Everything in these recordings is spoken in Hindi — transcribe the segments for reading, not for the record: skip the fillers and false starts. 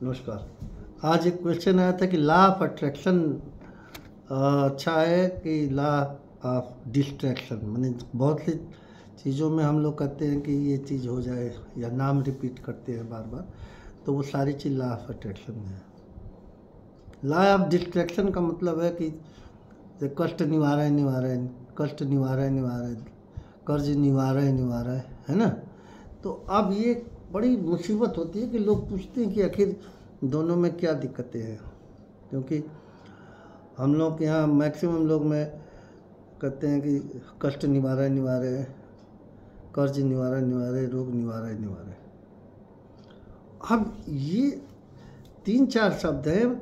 नमस्कार। आज एक क्वेश्चन आया था कि लॉ ऑफ अट्रैक्शन अच्छा है कि लॉ ऑफ डिस्ट्रैक्शन। मैंने बहुत सी चीज़ों में हम लोग कहते हैं कि ये चीज़ हो जाए या नाम रिपीट करते हैं बार बार, तो वो सारी चीज़ लॉ ऑफ अट्रैक्शन में है। लॉ ऑफ डिस्ट्रैक्शन का मतलब है कि कष्ट निवारण कष्ट निवारण कर्ज निवारण है ना। तो अब ये बड़ी मुसीबत होती है कि लोग पूछते हैं कि आखिर दोनों में क्या दिक्कतें हैं, क्योंकि हम लोग के यहाँ मैक्सिमम लोग में कहते हैं कि कष्ट निवारण कर्ज निवारण रोग निवारण। अब ये 3-4 शब्द हैं,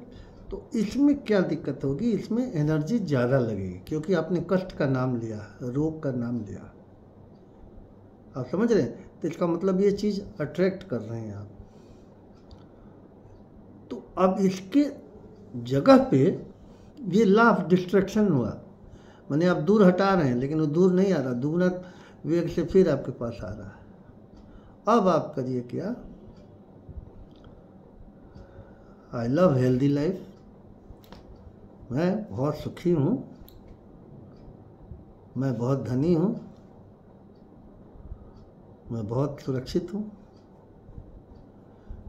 तो इसमें क्या दिक्कत होगी? इसमें एनर्जी ज़्यादा लगेगी, क्योंकि आपने कष्ट का नाम लिया, रोग का नाम लिया। आप समझ रहे हैं? तो इसका मतलब ये चीज़ अट्रैक्ट कर रहे हैं आप। तो अब इसके जगह पे ये लॉ ऑफ डिस्ट्रैक्शन हुआ, माने आप दूर हटा रहे हैं, लेकिन वो दूर नहीं आ रहा, दुगना वेग से फिर आपके पास आ रहा है। अब आप करिए क्या? आई लव हेल्दी लाइफ, मैं बहुत सुखी हूँ, मैं बहुत धनी हूँ, मैं बहुत सुरक्षित हूँ।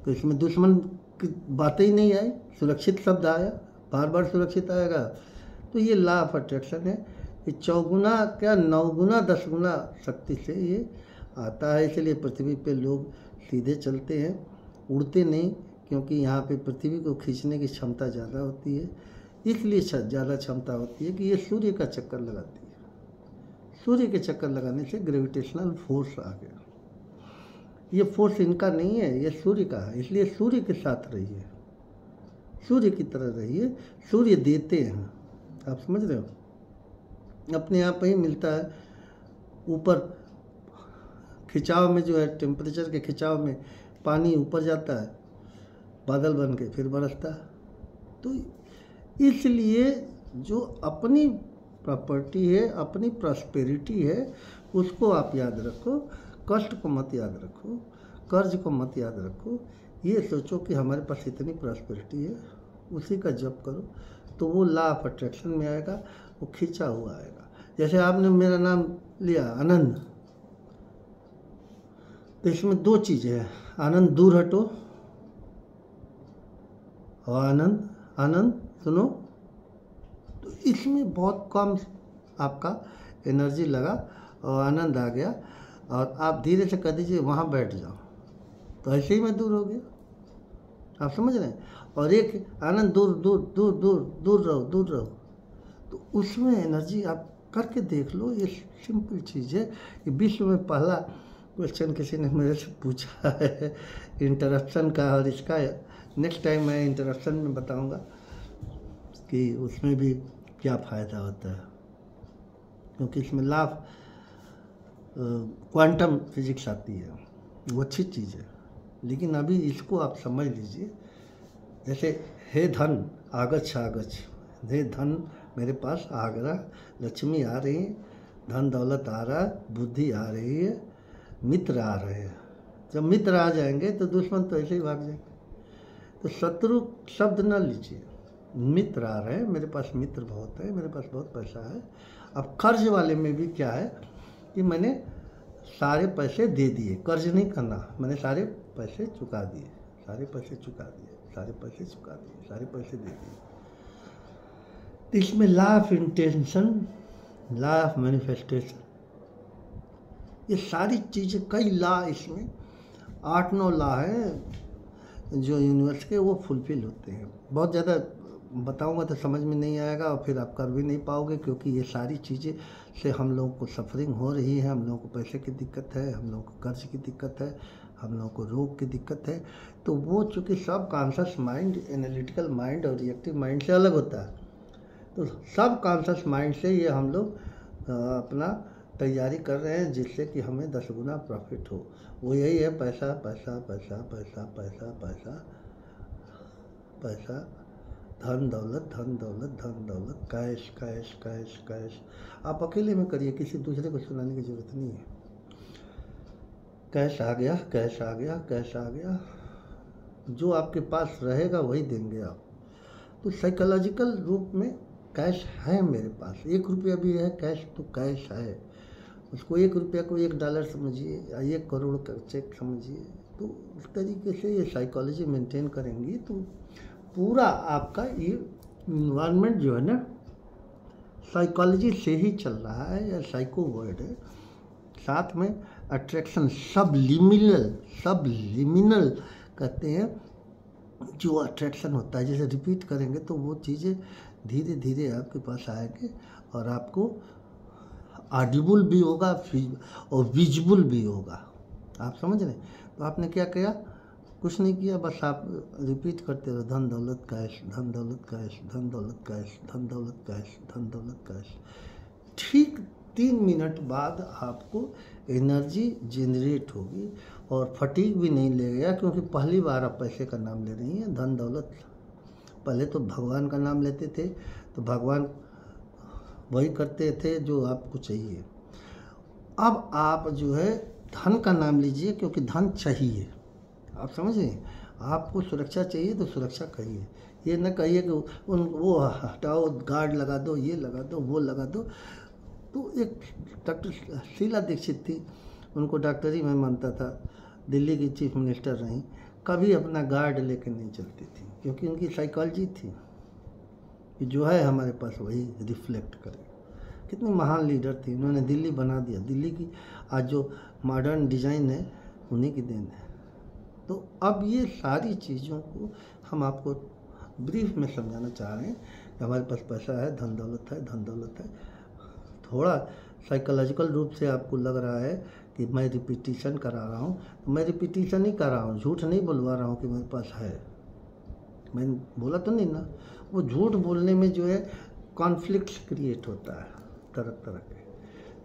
तो इसमें दुश्मन की बातें ही नहीं आई, सुरक्षित शब्द आया, बार बार सुरक्षित आएगा। तो ये लॉ ऑफ अट्रैक्शन है। ये 4 गुना क्या 9 गुना 10 गुना शक्ति से ये आता है। इसलिए पृथ्वी पे लोग सीधे चलते हैं, उड़ते नहीं, क्योंकि यहाँ पे पृथ्वी को खींचने की क्षमता ज़्यादा होती है। इसलिए ज़्यादा क्षमता होती है कि ये सूर्य का चक्कर लगाती है। सूर्य के चक्कर लगाने से ग्रेविटेशनल फोर्स आ गया। ये फोर्स इनका नहीं है, ये सूर्य का है। इसलिए सूर्य के साथ रहिए, सूर्य की तरह रहिए। सूर्य देते हैं, आप समझ रहे हो, अपने आप ही मिलता है। ऊपर खिंचाव में जो है, टेम्परेचर के खिंचाव में पानी ऊपर जाता है, बादल बन के फिर बरसता है। तो इसलिए जो अपनी प्रॉपर्टी है, अपनी प्रॉस्पेरिटी है, उसको आप याद रखो। कष्ट को मत याद रखो, कर्ज को मत याद रखो। ये सोचो कि हमारे पास इतनी प्रॉस्पेरिटी है, उसी का जप करो, तो वो लॉ ऑफ अट्रैक्शन में आएगा, वो खींचा हुआ आएगा। जैसे आपने मेरा नाम लिया आनंद, तो इसमें 2 चीज़ें हैं, आनंद दूर हटो और आनंद सुनो। तो इसमें बहुत कम आपका एनर्जी लगा और आनंद आ गया, और आप धीरे से कह दीजिए वहाँ बैठ जाओ, तो ऐसे ही मैं दूर हो गया। आप समझ रहे हैं? और एक आनंद दूर रहो, तो उसमें एनर्जी आप करके देख लो। ये सिंपल चीज़ है। ये विश्व में पहला क्वेश्चन किसी ने मेरे से पूछा है इंटरप्शन का, और इसका नेक्स्ट टाइम मैं इंटरप्शन में बताऊंगा कि उसमें भी क्या फ़ायदा होता है, क्योंकि इसमें लॉ ऑफ क्वांटम फिजिक्स आती है, वो अच्छी चीज़ है। लेकिन अभी इसको आप समझ लीजिए, जैसे हे धन आगछ, हे धन मेरे पास आ गया, लक्ष्मी आ रही है, धन दौलत आ रहा है, बुद्धि आ रही है, मित्र आ रहे हैं। जब मित्र आ जाएंगे तो दुश्मन तो ऐसे ही भाग जाएंगे। तो शत्रु शब्द न लीजिए, मित्र आ रहे हैं, मेरे पास मित्र बहुत है, मेरे पास बहुत पैसा है। अब कर्ज वाले में भी क्या है कि मैंने सारे पैसे दे दिए, कर्ज नहीं करना, मैंने सारे पैसे चुका दिए, सारे पैसे दे दिए। तो इसमें law of intention, law of manifestation, ये सारी चीज़ें, कई लॉ, इसमें 8-9 लॉ है जो यूनिवर्स के, वो फुलफिल होते हैं। बहुत ज़्यादा बताऊंगा तो समझ में नहीं आएगा, और फिर आप कर भी नहीं पाओगे, क्योंकि ये सारी चीज़ें से हम लोगों को सफरिंग हो रही है। हम लोगों को पैसे की दिक्कत है, हम लोगों को कर्ज की दिक्कत है, हम लोगों को रोग की दिक्कत है। तो वो चूँकि सब कॉन्शस माइंड, एनालिटिकल माइंड और रिएक्टिव माइंड से अलग होता है, तो सब कॉन्शस माइंड से ये हम लोग अपना तैयारी कर रहे हैं, जिससे कि हमें 10 गुना प्रॉफिट हो। वो यही है, पैसा पैसा पैसा पैसा पैसा पैसा पैसा, धन दौलत, कैश कैश कैश कैश। आप अकेले में करिए, किसी दूसरे को सुनाने की जरूरत नहीं है। कैश आ गया, कैश आ गया, कैश आ गया, जो आपके पास रहेगा वही देंगे आप। तो साइकोलॉजिकल रूप में कैश है मेरे पास, 1 रुपया भी है कैश तो कैश है। उसको 1 रुपया को $1 समझिए या 1 करोड़ का चेक समझिए। तो इस तरीके से ये साइकोलॉजी मेंटेन करेंगी तो पूरा आपका ये इन्वायरमेंट जो है ना साइकोलॉजी से ही चल रहा है, या साइको वर्ड है। साथ में अट्रैक्शन, सबलिमिनल कहते हैं, जो अट्रैक्शन होता है, जैसे रिपीट करेंगे तो वो चीज़ें धीरे धीरे आपके पास आएंगे और आपको ऑडिबल भी होगा और विजिबल भी होगा। आप समझ रहे हैं? तो आपने क्या किया? कुछ नहीं किया, बस आप रिपीट करते रहो, धन दौलत कैश, धन दौलत कैश, धन दौलत कैश, धन दौलत कैश, धन दौलत कैश। ठीक 3 मिनट बाद आपको एनर्जी जनरेट होगी और फटीग भी नहीं लगेगा, क्योंकि पहली बार आप पैसे का नाम ले रही हैं, धन दौलत। पहले तो भगवान का नाम लेते थे तो भगवान वही करते थे जो आपको चाहिए। अब आप जो है धन का नाम लीजिए, क्योंकि धन चाहिए। आप समझे? आपको सुरक्षा चाहिए तो सुरक्षा कहिए, ये न कहिए कि वो हटाओ, गार्ड लगा दो, ये लगा दो, वो लगा दो। तो एक डॉक्टर शीला दीक्षित थी, उनको डॉक्टरी में मानता था, दिल्ली की चीफ मिनिस्टर रहीं, कभी अपना गार्ड लेके नहीं चलती थी, क्योंकि उनकी साइकोलॉजी थी कि जो है हमारे पास वही रिफ्लेक्ट करे। कितनी महान लीडर थी, उन्होंने दिल्ली बना दिया। दिल्ली की आज जो मॉडर्न डिज़ाइन है उन्हीं की देन है। तो अब ये सारी चीज़ों को हम आपको ब्रीफ में समझाना चाह रहे हैं कि हमारे पास पैसा है, धन दौलत है, धन दौलत है। थोड़ा साइकोलॉजिकल रूप से आपको लग रहा है कि मैं रिपीटिशन करा रहा हूँ, तो मैं रिपीटिशन ही कर रहा हूँ, झूठ नहीं बोलवा रहा हूँ कि मेरे पास है। मैंने बोला तो नहीं ना। वो झूठ बोलने में जो है कॉन्फ्लिक्ट्स क्रिएट होता है तरह तरह के,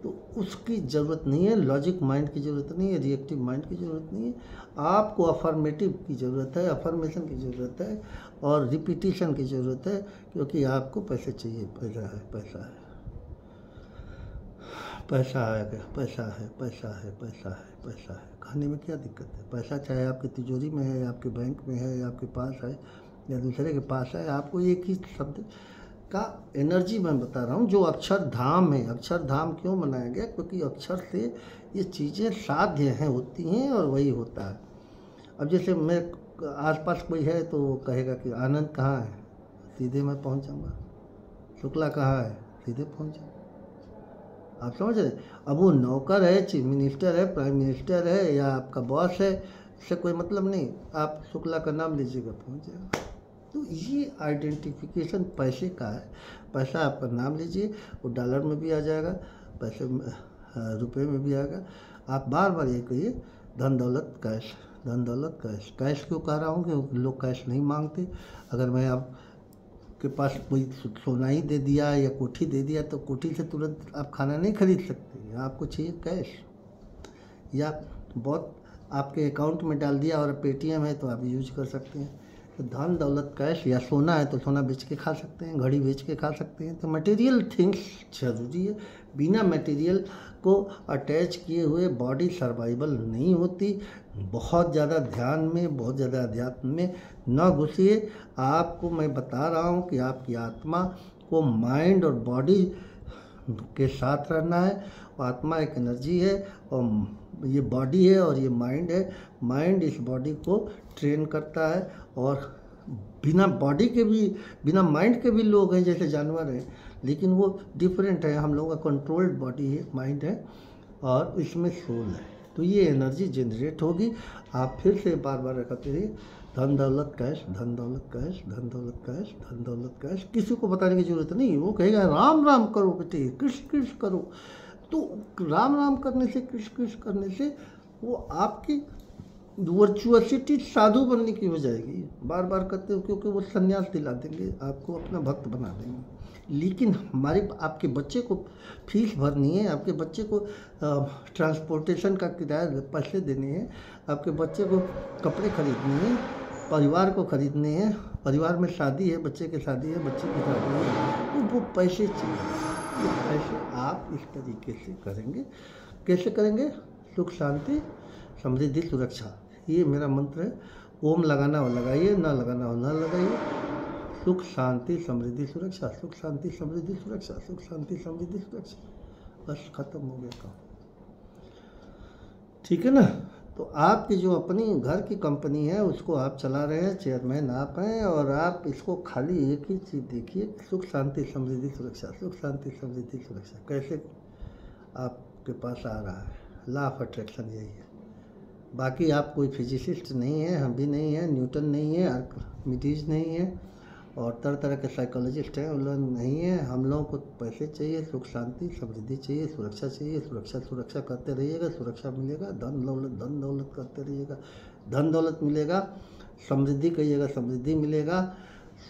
तो उसकी ज़रूरत नहीं है। लॉजिक माइंड की ज़रूरत नहीं है, रिएक्टिव माइंड की ज़रूरत नहीं है। आपको अफर्मेटिव की ज़रूरत है, अफर्मेशन की ज़रूरत है और रिपीटिशन की ज़रूरत है, क्योंकि आपको पैसे चाहिए। पैसा है, पैसा है, पैसा आएगा, पैसा है, पैसा है, पैसा है, पैसा है। खाने में क्या दिक्कत है? पैसा चाहे आपकी तिजोरी में है, आपके बैंक में है, या आपके पास है, या दूसरे के पास है, आपको एक ही शब्द का एनर्जी मैं बता रहा हूँ, जो अक्षरधाम है। अक्षरधाम क्यों बनाया गया? क्योंकि अक्षर से ये चीज़ें साध्य हैं, होती हैं और वही होता है। अब जैसे मेरे आसपास कोई है तो वो कहेगा कि आनंद कहाँ है, सीधे मैं पहुँच जाऊँगा। शुक्ला कहाँ है, सीधे पहुँच जाऊँगा। आप समझ रहे? अब वो नौकर है, चीफ मिनिस्टर है, प्राइम मिनिस्टर है, या आपका बॉस है, इससे कोई मतलब नहीं। आप शुक्ला का नाम लीजिएगा, पहुँच जाएगा। तो ये आइडेंटिफिकेशन पैसे का है। पैसा आपका नाम लीजिए, वो डॉलर में भी आ जाएगा, पैसे रुपए में भी आएगा। आप बार बार ये कहिए, धन दौलत कैश, धन दौलत कैश। कैश क्यों कह रहा हूँ? क्योंकि लोग कैश नहीं मांगते। अगर मैं आपके पास कोई सोना ही दे दिया या कोठी दे दिया तो कोठी से तुरंत आप खाना नहीं खरीद सकते। आपको चाहिए कैश, या बहुत आपके अकाउंट में डाल दिया और पेटीएम है तो आप यूज कर सकते हैं। तो धन दौलत कैश, या सोना है तो सोना बेच के खा सकते हैं, घड़ी बेच के खा सकते हैं। तो मटेरियल थिंग्स जरूरी है। बिना मटेरियल को अटैच किए हुए बॉडी सर्वाइवल नहीं होती। बहुत ज़्यादा ध्यान में, बहुत ज़्यादा अध्यात्म में न घुसिए। आपको मैं बता रहा हूँ कि आपकी आत्मा को माइंड और बॉडी के साथ रहना है। आत्मा एक एनर्जी है और ये बॉडी है और ये माइंड है। माइंड इस बॉडी को ट्रेन करता है, और बिना बॉडी के भी, बिना माइंड के भी लोग हैं, जैसे जानवर हैं, लेकिन वो डिफरेंट है। हम लोगों का कंट्रोल्ड बॉडी है, माइंड है, और इसमें सोल है। तो ये एनर्जी जनरेट होगी। आप फिर से बार बार कहते रहिए, धन दौलत कैश, धन दौलत कैश, धन दौलत कैश, धन दौलत कैश। किसी को बताने की जरूरत नहीं। वो कहेगा राम राम करो बेटे, कृष्ण कृष्ण करो। तो राम राम करने से, कृष्ण कृष्ण करने से वो आपकी वर्चुअसिटी साधु बनने की हो जाएगी। बार बार करते हो, क्योंकि वो संन्यास दिला देंगे, आपको अपना भक्त बना देंगे। लेकिन आपके बच्चे को फीस भरनी है, आपके बच्चे को ट्रांसपोर्टेशन का किराया पैसे देने हैं, आपके बच्चे को कपड़े खरीदने हैं, परिवार को खरीदने हैं, परिवार में शादी है, बच्चे की शादी है, बच्चे की शादी है, तो वो पैसे चाहिए। ये पैसे आप इस तरीके से करेंगे। कैसे करेंगे? सुख शांति समृद्धि सुरक्षा, ये मेरा मंत्र है। ओम लगाना हो लगाइए, ना लगाना हो ना लगाइए। सुख शांति समृद्धि सुरक्षा, सुख शांति समृद्धि सुरक्षा, सुख शांति समृद्धि सुरक्षा, बस खत्म हो गया काम। ठीक है ना। तो आपकी जो अपनी घर की कंपनी है उसको आप चला रहे हैं, चेयरमैन आप हैं, और आप इसको खाली एक ही चीज़ देखिए, सुख शांति समृद्धि सुरक्षा, सुख शांति समृद्धि सुरक्षा कैसे आपके पास आ रहा है। लॉ ऑफ अट्रैक्शन यही है। बाकी आप कोई फिजिसिस्ट नहीं है, हम भी नहीं हैं, न्यूटन नहीं है, आर्किमिडीज नहीं है, और तरह तरह के साइकोलॉजिस्ट हैं, उन लोग नहीं है। हम लोगों को पैसे चाहिए, सुख शांति समृद्धि चाहिए, सुरक्षा चाहिए। सुरक्षा करते रहिएगा, सुरक्षा मिलेगा। धन दौलत करते रहिएगा, धन दौलत मिलेगा। समृद्धि कहिएगा, समृद्धि मिलेगा।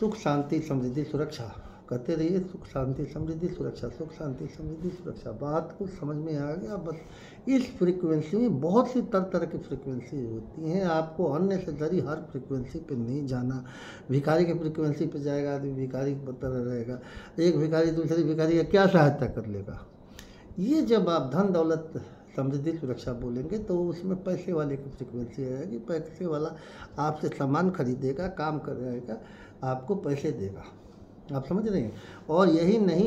सुख शांति समृद्धि सुरक्षा करते रहिए, सुख शांति समृद्धि सुरक्षा, सुख शांति समृद्धि सुरक्षा। बात को समझ में आ गया। बस इस फ्रीक्वेंसी में बहुत सी तरह की फ्रीक्वेंसी होती हैं, आपको अननेसेसरी हर फ्रीक्वेंसी पे नहीं जाना। भिखारी के फ्रीक्वेंसी पे जाएगा आदमी, भिखारी की तरह रहेगा। एक भिखारी दूसरी भिखारी का क्या सहायता कर लेगा। ये जब आप धन दौलत समृद्धि सुरक्षा बोलेंगे तो उसमें पैसे वाले की फ्रीक्वेंसी आएगी। पैसे वाला आपसे सामान खरीदेगा, काम करेगा, आपको पैसे देगा। आप समझ रहे हैं। और यही नहीं,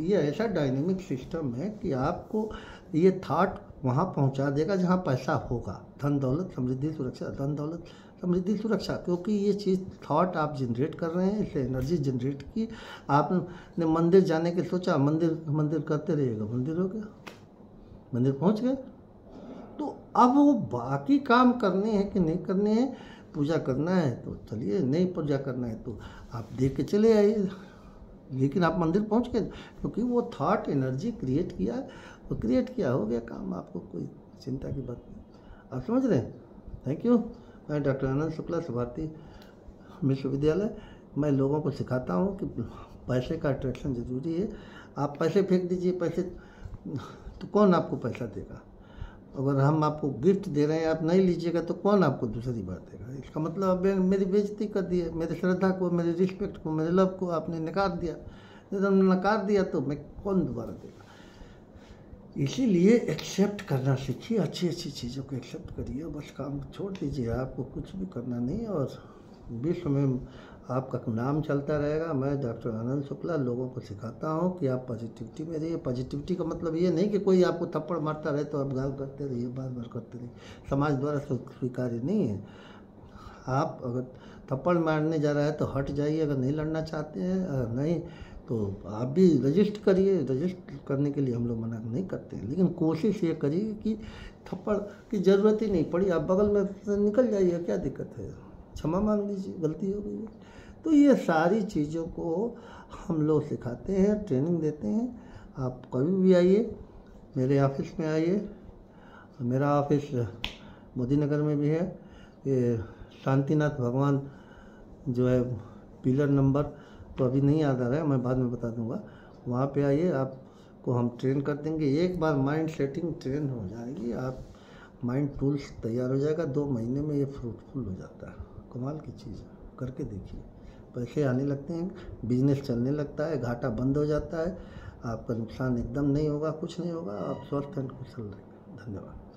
ये ऐसा डायनेमिक सिस्टम है कि आपको ये थॉट वहाँ पहुँचा देगा जहाँ पैसा होगा। धन दौलत समृद्धि सुरक्षा, धन दौलत समृद्धि सुरक्षा, क्योंकि ये चीज़ थॉट आप जनरेट कर रहे हैं, इससे एनर्जी जनरेट की। आपने मंदिर जाने के सोचा, मंदिर करते रहिएगा, मंदिर हो गया, मंदिर पहुँच गए। तो अब वो बाकी काम करने हैं कि नहीं करने हैं। पूजा करना है तो चलिए, नहीं पूजा करना है तो आप देख के चले आइए, लेकिन आप मंदिर पहुंच गए, क्योंकि वो थॉट एनर्जी क्रिएट किया, वो क्रिएट किया, हो गया काम। आपको कोई चिंता की बात नहीं। आप समझ रहे हैं। Thank you. मैं डॉक्टर आनंद शुक्ला, भारतीय विश्वविद्यालय। मैं लोगों को सिखाता हूँ कि पैसे का अट्रैक्शन ज़रूरी है। आप पैसे फेंक दीजिए, पैसे तो कौन आपको पैसा देगा। अगर हम आपको गिफ्ट दे रहे हैं, आप नहीं लीजिएगा तो कौन आपको दूसरी बात देगा। इसका मतलब अब मेरी बेइज्जती कर दी है, मेरी श्रद्धा को, मेरी रिस्पेक्ट को, मेरे लव को आपने नकार दिया। जब हमने नकार दिया तो मैं कौन दोबारा देगा। इसीलिए एक्सेप्ट करना सीखिए, अच्छी चीज़ों को एक्सेप्ट करिए, बस काम छोड़ दीजिए। आपको कुछ भी करना नहीं, और विश्व में आपका नाम चलता रहेगा। मैं डॉक्टर आनंद शुक्ला लोगों को सिखाता हूँ कि आप पॉजिटिविटी में रहिए। पॉजिटिविटी का मतलब ये नहीं कि कोई आपको थप्पड़ मारता रहे तो आप गाल करते रहिए, बार बार करते रहिए। समाज द्वारा स्वीकार्य नहीं है। आप अगर थप्पड़ मारने जा रहा है तो हट जाइए, अगर नहीं लड़ना चाहते हैं, अगर नहीं तो आप भी रजिस्ट करिए। रजिस्ट करने के लिए हम लोग मना नहीं करते हैं, लेकिन कोशिश ये करिए कि थप्पड़ की ज़रूरत ही नहीं पड़ी, आप बगल में से निकल जाइए, क्या दिक्कत है, क्षमा मांग लीजिए, गलती हो गई है। तो ये सारी चीज़ों को हम लोग सिखाते हैं, ट्रेनिंग देते हैं। आप कभी भी आइए, मेरे ऑफिस में आइए। मेरा ऑफिस मोदी नगर में भी है। ये शांतिनाथ भगवान जो है, पिलर नंबर तो अभी नहीं याद आ रहा है, मैं बाद में बता दूंगा। वहाँ पे आइए, आपको हम ट्रेन कर देंगे। एक बार माइंड सेटिंग ट्रेन हो जाएगी, आप माइंड टूल्स तैयार हो जाएगा। 2 महीने में ये फ्रूटफुल हो जाता है। कमाल की चीज़ है, करके देखिए। पैसे आने लगते हैं, बिजनेस चलने लगता है, घाटा बंद हो जाता है, आपका नुकसान एकदम नहीं होगा, कुछ नहीं होगा, आप स्वस्थ एंड कुशल रहेंगे। धन्यवाद।